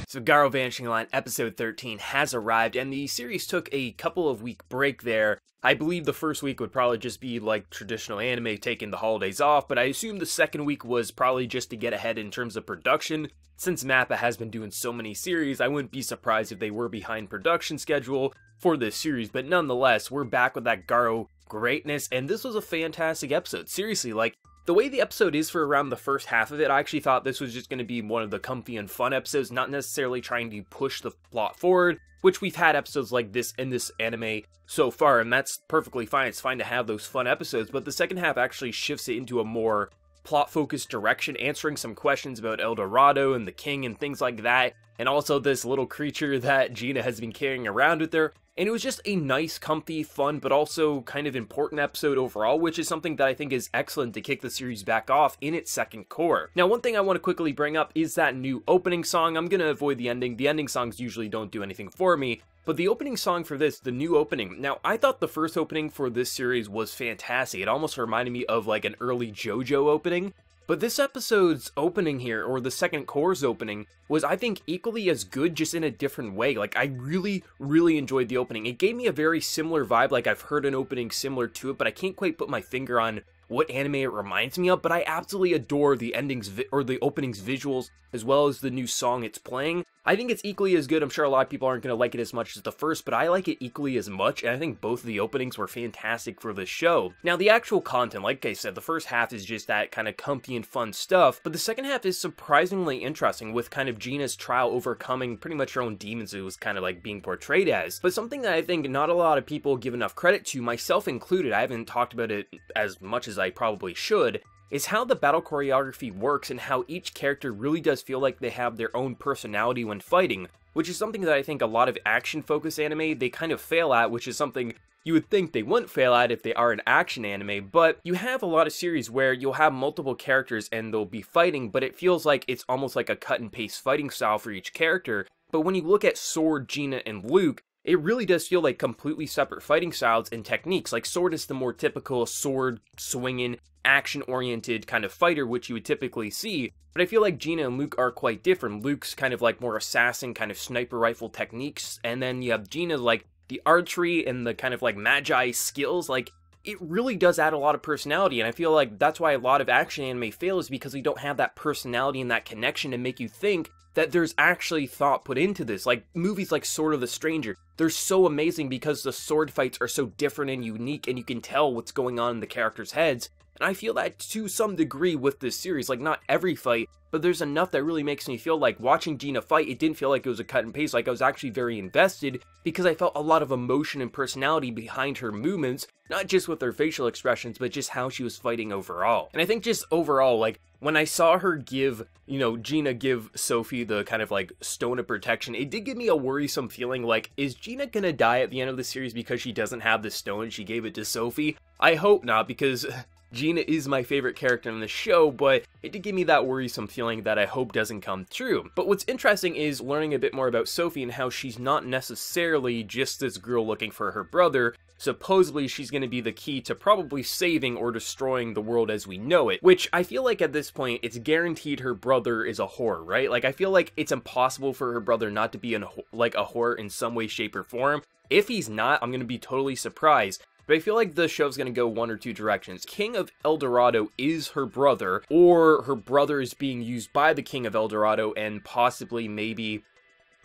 So Garo Vanishing Line episode 13 has arrived, and the series took a couple of week break there. I believe the first week would probably just be like traditional anime taking the holidays off, but I assume the second week was probably just to get ahead in terms of production. Since MAPPA has been doing so many series, I wouldn't be surprised if they were behind production schedule for this series, but nonetheless, we're back with that Garo greatness, and this was a fantastic episode. Seriously, like, the way the episode is for around the first half of it, I actually thought this was just going to be one of the comfy and fun episodes, not necessarily trying to push the plot forward, which we've had episodes like this in this anime so far, and that's perfectly fine. It's fine to have those fun episodes, but the second half actually shifts it into a more plot-focused direction, answering some questions about El Dorado and the king and things like that, and also this little creature that Gina has been carrying around with her. And it was just a nice, comfy, fun, but also kind of important episode overall, which is something that I think is excellent to kick the series back off in its second core. Now, one thing I want to quickly bring up is that new opening song. I'm going to avoid the ending. The ending songs usually don't do anything for me, but the opening song for this, the new opening, now I thought the first opening for this series was fantastic. It almost reminded me of like an early JoJo opening. But this episode's opening here, or the second core's opening, was I think equally as good, just in a different way. Like, I really enjoyed the opening. It gave me a very similar vibe, like I've heard an opening similar to it, but I can't quite put my finger on what anime it reminds me of, but I absolutely adore the endings, or the opening's visuals, as well as the new song it's playing. I think it's equally as good. I'm sure a lot of people aren't going to like it as much as the first, but I like it equally as much, and I think both of the openings were fantastic for this show. Now, the actual content, like I said, the first half is just that kind of comfy and fun stuff, but the second half is surprisingly interesting, with kind of Gina's trial overcoming pretty much her own demons it was kind of like being portrayed as. But something that I think not a lot of people give enough credit to, myself included, I haven't talked about it as much as I probably should, is how the battle choreography works and how each character really does feel like they have their own personality when fighting, which is something that I think a lot of action-focused anime, they kind of fail at, which is something you would think they wouldn't fail at if they are an action anime, but you have a lot of series where you'll have multiple characters and they'll be fighting, but it feels like it's almost like a cut-and-paste fighting style for each character. But when you look at Sword, Gina, and Luke, it really does feel like completely separate fighting styles and techniques. Like, Sword is the more typical sword swinging, action-oriented kind of fighter, which you would typically see, but I feel like Gina and Luke are quite different. Luke's kind of like more assassin, kind of sniper rifle techniques, and then you have Gina like the archery and the kind of like magi skills. Like, it really does add a lot of personality, and I feel like that's why a lot of action anime fails, because you don't have that personality and that connection to make you think that there's actually thought put into this. Like, movies like Sword of the Stranger, they're so amazing because the sword fights are so different and unique, and you can tell what's going on in the characters' heads. And I feel that to some degree with this series, like not every fight, but there's enough that really makes me feel like watching Gina fight, it didn't feel like it was a cut and paste, like I was actually very invested, because I felt a lot of emotion and personality behind her movements, not just with her facial expressions, but just how she was fighting overall. And I think just overall, like, when I saw her give, Gina give Sophie the kind of like stone of protection, it did give me a worrisome feeling like, is Gina gonna die at the end of the series because she doesn't have the stone? She gave it to Sophie? I hope not, because Gina is my favorite character in the show, but it did give me that worrisome feeling that I hope doesn't come true. But what's interesting is learning a bit more about Sophie and how she's not necessarily just this girl looking for her brother. Supposedly, she's going to be the key to probably saving or destroying the world as we know it, which I feel like at this point, it's guaranteed her brother is a whore, right? Like, I feel like it's impossible for her brother not to be a whore in some way, shape, or form. If he's not, I'm going to be totally surprised. But I feel like the show's going to go one or two directions. King of El Dorado is her brother, or her brother is being used by the King of El Dorado, and possibly maybe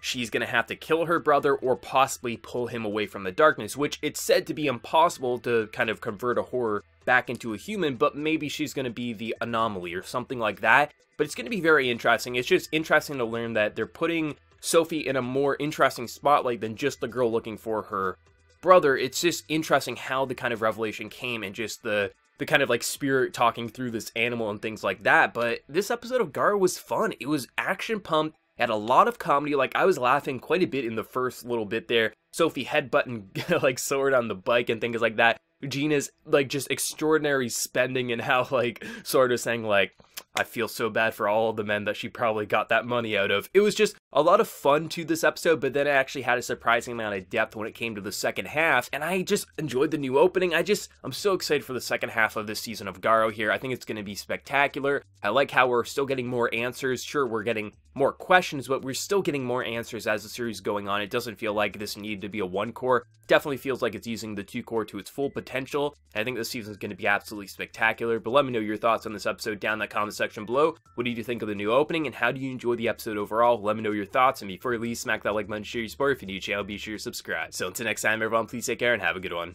she's going to have to kill her brother or possibly pull him away from the darkness, which it's said to be impossible to kind of convert a horror back into a human, but maybe she's going to be the anomaly or something like that. But it's going to be very interesting. It's just interesting to learn that they're putting Sophie in a more interesting spotlight than just the girl looking for her brother. It's just interesting how the kind of revelation came and just the kind of like spirit talking through this animal and things like that. But this episode of Garo was fun. It was action pumped. Had a lot of comedy. Like, I was laughing quite a bit in the first little bit there. Sophie headbutting like Sword on the bike and things like that. Gina's like just extraordinary spending, and how like Sword is saying like, I feel so bad for all of the men that she probably got that money out of. It was just a lot of fun to this episode, but then it actually had a surprising amount of depth when it came to the second half, and I just enjoyed the new opening. I'm so excited for the second half of this season of Garo here. I think it's going to be spectacular. I like how we're still getting more answers. Sure, we're getting more questions, but we're still getting more answers as the series is going on. It doesn't feel like this needed to be a one core. Definitely feels like it's using the two core to its full potential. And I think this season is going to be absolutely spectacular. But let me know your thoughts on this episode down in the comment section below. What did you think of the new opening, and how do you enjoy the episode overall? Let me know your thoughts, and before you leave, smack that like button, share your support. If you're new to the channel, be sure to subscribe. So until next time, everyone, please take care and have a good one.